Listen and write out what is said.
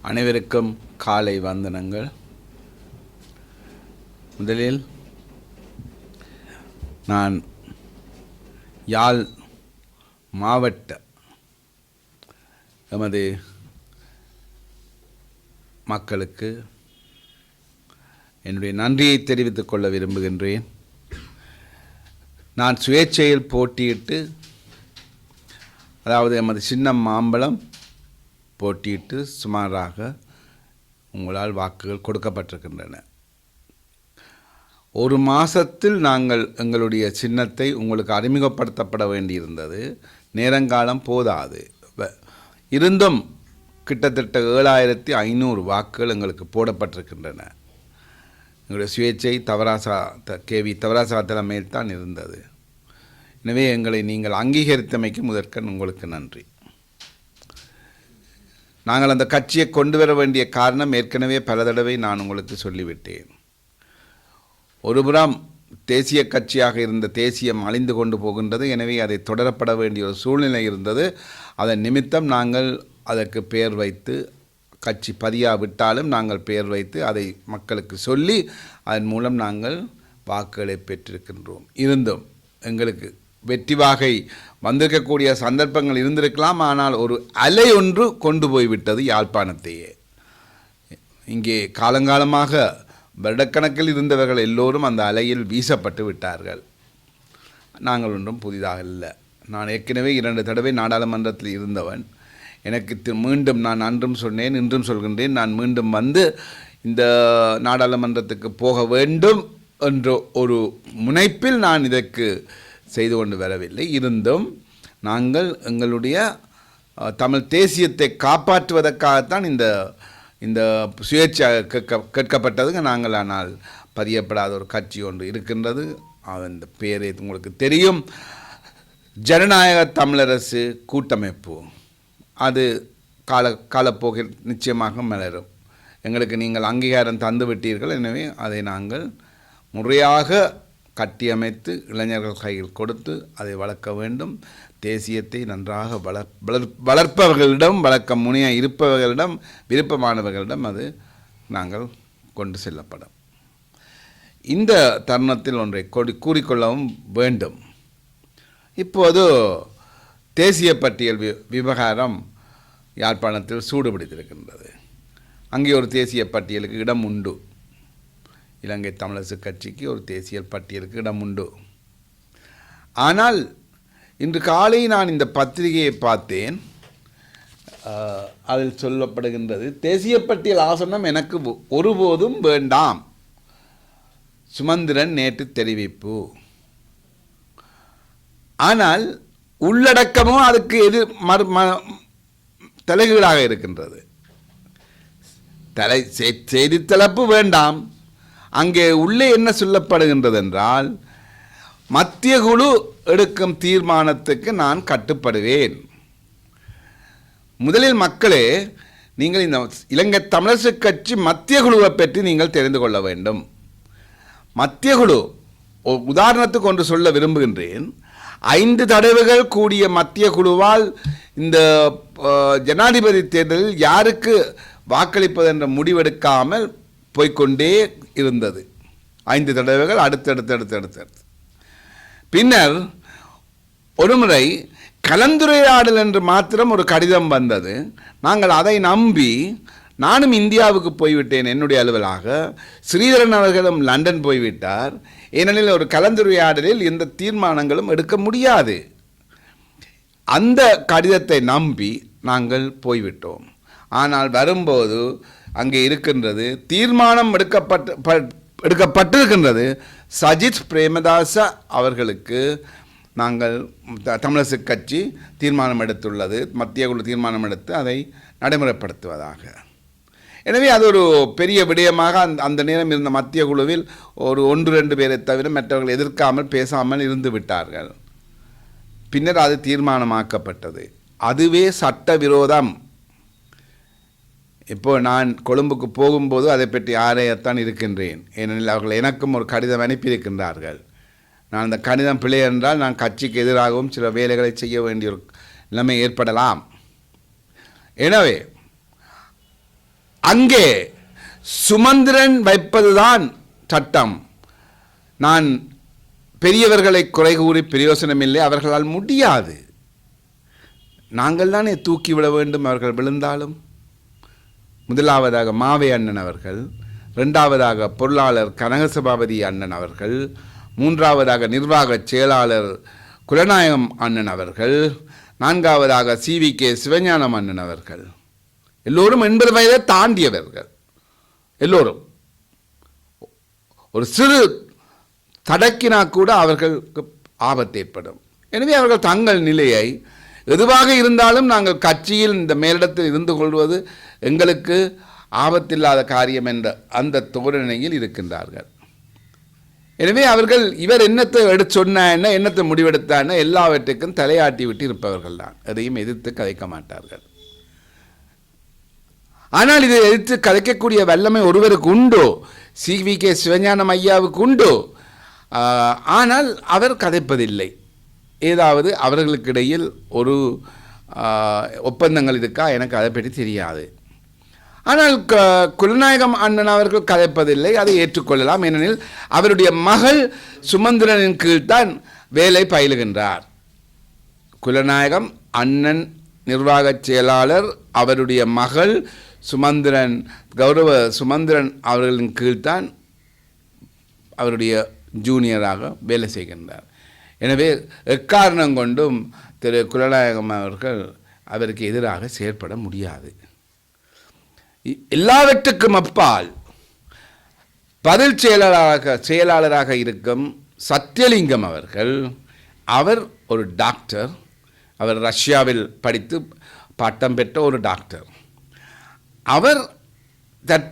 அனைவருக்கும் காலை வந்தனங்கள். முதலில் நான் யாழ் மாவட்ட எமது மக்களுக்கு என்னுடைய நன்றியை தெரிவித்துக் கொள்ள விரும்புகின்றேன். நான் சுயேட்சையில் போட்டியிட்டு, அதாவது எமது சின்னம் மாம்பழம் போட்டியிட்டு சுமாராக உங்களால் வாக்குகள் கொடுக்கப்பட்டிருக்கின்றன. ஒரு மாதத்தில் நாங்கள் எங்களுடைய சின்னத்தை உங்களுக்கு அறிமுகப்படுத்தப்பட வேண்டியிருந்தது. நேரங்காலம் போதாது. இருந்தும் கிட்டத்தட்ட 7500 வாக்குகள் எங்களுக்கு போடப்பட்டிருக்கின்றன. எங்களுடைய சுயேட்சை தவராசா தலைமையில் தான் இருந்தது. எனவே எங்களை நீங்கள் அங்கீகரித்தமைக்கு முதற்கண் உங்களுக்கு நன்றி. நாங்கள் அந்த கட்சியை கொண்டு வர வேண்டிய காரணம் ஏற்கனவே பல தடவை நான் உங்களுக்கு சொல்லிவிட்டேன். ஒருபுறம் தேசிய கட்சியாக இருந்த தேசியம் அழிந்து கொண்டு போகின்றது. எனவே அதை தொடரப்பட வேண்டிய ஒரு சூழ்நிலை இருந்தது. அதன் நிமித்தம் நாங்கள் அதற்கு பெயர் வைத்து, கட்சி பதியாவிட்டாலும் நாங்கள் பெயர் வைத்து அதை மக்களுக்கு சொல்லி அதன் மூலம் நாங்கள் வாக்குகளை பெற்றிருக்கின்றோம். இருந்தும் எங்களுக்கு வெற்றி வாகை வந்திருக்கக்கூடிய சந்தர்ப்பங்கள் இருந்திருக்கலாம். ஆனால் ஒரு அலை ஒன்று கொண்டு போய்விட்டது யாழ்ப்பாணத்தையே. இங்கே காலங்காலமாக வருடக்கணக்கில் இருந்தவர்கள் எல்லோரும் அந்த அலையில் வீசப்பட்டு விட்டார்கள். நாங்கள் ஒன்றும் புதிதாக இல்லை. நான் ஏற்கனவே 2 தடவை நாடாளுமன்றத்தில் இருந்தவன். எனக்கு மீண்டும் நான் அன்றும் சொன்னேன், இன்றும் சொல்கின்றேன், நான் மீண்டும் வந்து இந்த நாடாளுமன்றத்துக்கு போக வேண்டும் என்ற ஒரு முனைப்பில் நான் இதற்கு செய்து கொண்டு வரவில்லை. இருந்தும் நாங்கள் எங்களுடைய தமிழ் தேசியத்தை காப்பாற்றுவதற்காகத்தான் இந்த சுயேட்சை கேட்கப்பட்டதுங்க. நாங்கள் ஆனால் பதியப்படாத ஒரு கட்சி ஒன்று இருக்கின்றது. அந்த பேரை உங்களுக்கு தெரியும், ஜனநாயக தமிழரசு கூட்டமைப்பு. அது காலப்போக்கில் நிச்சயமாக மலரும். எங்களுக்கு நீங்கள் அங்கீகாரம் தந்து விட்டீர்கள். எனவே அதை நாங்கள் முறையாக கட்டியமைத்து இளைஞர்கள் கையில் கொடுத்து அதை வளர்க்க வேண்டும். தேசியத்தை நன்றாக வளர்ப்பவர்களிடம், வளர்க்க முனைய இருப்பவர்களிடம், விருப்பமானவர்களிடம் அது நாங்கள் கொண்டு செல்லப்படும். இந்த தருணத்தில் ஒன்றை கூறிக்கொள்ளவும் வேண்டும். இப்போது தேசிய பட்டியல் விவகாரம் யாழ்ப்பாணத்தில் சூடுபிடித்திருக்கின்றது. அங்கே ஒரு தேசிய பட்டியலுக்கு இடம் உண்டு. இலங்கை தமிழரசு கட்சிக்கு ஒரு தேசிய பட்டியலுக்கு இடம் உண்டு. ஆனால் இன்று காலை நான் இந்த பத்திரிகையை பார்த்தேன். அதில் சொல்லப்படுகின்றது, தேசிய பட்டியல் ஆசனம் எனக்கு ஒருபோதும் வேண்டாம். சுமந்திரன் நேற்று தெரிவிப்பு. ஆனால் உள்ளடக்கமும் அதுக்கு தலைகீழாக இருக்கின்றது. செய்தி தலைப்பு வேண்டாம். அங்கே உள்ளே என்ன சொல்லப்படுகின்றது என்றால், மத்திய குழு எடுக்கும் தீர்மானத்துக்கு நான் கட்டுப்படுவேன். முதலில் மக்களே, நீங்கள் இந்த இலங்கை தமிழரசு கட்சி மத்திய குழுவை பற்றி நீங்கள் தெரிந்து கொள்ள வேண்டும். மத்திய குழு, உதாரணத்துக்கு ஒன்று சொல்ல விரும்புகின்றேன். 5 தடவைகள் கூடிய மத்திய குழுவால் இந்த ஜனாதிபதி தேர்தலில் யாருக்கு வாக்களிப்பது என்ற முடிவெடுக்காமல் போய்கொண்டே இருந்தது. 5 தடவைகள் அடுத்தடுத்து. பின்னர் ஒருமுறை கலந்துரையாடல் என்று மாத்திரம் ஒரு கடிதம் வந்தது. நாங்கள் அதை நம்பி நானும் இந்தியாவுக்கு போய்விட்டேன். என்னுடைய அலுவலாக ஸ்ரீதரன் அவர்களும் லண்டன் போய்விட்டார். ஏனெனில் ஒரு கலந்துரையாடலில் எந்த தீர்மானங்களும் எடுக்க முடியாது. அந்த கடிதத்தை நம்பி நாங்கள் போய்விட்டோம். ஆனால் வரும்போது அங்கே இருக்கின்றது, தீர்மானம் எடுக்கப்பட்டிருக்கின்றது. சஜித் பிரேமதாச அவர்களுக்கு நாங்கள் தமிழரசு கட்சி தீர்மானம் எடுத்துள்ளது, மத்திய குழு தீர்மானம் எடுத்து அதை நடைமுறைப்படுத்துவதாக. எனவே அது ஒரு பெரிய விடயமாக அந்த நேரம் இருந்த மத்திய குழுவில் ஒரு 1-2 பேரை தவிர மற்றவர்கள் எதிர்க்காமல் பேசாமல் இருந்து விட்டார்கள். பின்னர் அது தீர்மானமாக்கப்பட்டது. அதுவே சட்டவிரோதம். இப்போ நான் கொழும்புக்கு போகும்போது அதை பற்றி ஆராயத்தான் இருக்கின்றேன். ஏனெனில் அவர்கள் எனக்கும் ஒரு கடிதம் அனுப்பியிருக்கின்றார்கள். நான் அந்த கடிதம் பிழை என்றால் நான் கட்சிக்கு எதிராகவும் சில வேலைகளை செய்ய வேண்டிய ஒரு நிலைமை ஏற்படலாம். எனவே அங்கே சுமந்திரன் வைப்பதுதான் சட்டம். நான் பெரியவர்களை குறை கூறி பிரயோசனமில்லை, அவர்களால் முடியாது. நாங்கள் தானே தூக்கி விட வேண்டும் அவர்கள் விழுந்தாலும். முதலாவதாக மாவே அண்ணன் அவர்கள், இரண்டாவதாக பொருளாளர் கனகசபாபதி அண்ணன் அவர்கள், மூன்றாவதாக நிர்வாக செயலாளர் குலநாயகம் அண்ணன் அவர்கள், நான்காவதாக CVK சிவஞானம் அண்ணன் அவர்கள். எல்லோரும் 80 வயதை தாண்டியவர்கள். எல்லோரும் ஒரு சிறு தடக்கினா கூட அவர்களுக்கு ஆபத்து ஏற்படும். எனவே அவர்கள் தங்கள் நிலையை எதுவாக இருந்தாலும் நாங்கள் கட்சியில் இந்த மேலிடத்தில் இருந்து கொள்வது எங்களுக்கு ஆபத்தில்லாத காரியம் என்ற அந்த தோரணையில் இருக்கின்றார்கள். எனவே அவர்கள் இவர் என்னத்தை எடுத்து சொன்ன என்ன, என்னத்தை முடிவெடுத்தான எல்லாவற்றுக்கும் தலையாட்டி விட்டு இருப்பவர்கள் தான். எதையும் எதிர்த்து கதைக்க மாட்டார்கள். ஆனால் இதை எதிர்த்து கதைக்கக்கூடிய வல்லமை ஒருவருக்கு உண்டோ, CVK சிவஞானம் ஐயாவுக்கு உண்டோ. ஆனால் அவர் கதைப்பதில்லை. ஏதாவது அவர்களுக்கு இடையில் ஒரு ஒப்பந்தங்கள் இருக்கா, எனக்கு அதை பற்றி தெரியாது. ஆனால் குலநாயகம் அண்ணன் அவர்கள் கதைப்பதில்லை, அதை ஏற்றுக்கொள்ளலாம். ஏனெனில் அவருடைய மகள் சுமந்திரனின் கீழ்தான் வேலை பயிலுகின்றார். குலநாயகம் அண்ணன் நிர்வாக செயலாளர், அவருடைய மகள் சுமந்திரன், கௌரவ சுமந்திரன் அவர்களின் கீழ்தான் அவருடைய ஜூனியராக வேலை செய்கின்றார். எனவே எக்காரணம் கொண்டும் திரு குலநாயகம் அவர்கள் அவருக்கு எதிராக செயற்பட முடியாது. எல்லாவற்றுக்கும் அப்பால் பதில் செயலாளராக இருக்கும் சத்தியலிங்கம் அவர்கள், அவர் ஒரு டாக்டர். அவர் ரஷ்யாவில் படித்து பட்டம் பெற்ற ஒரு டாக்டர். அவர்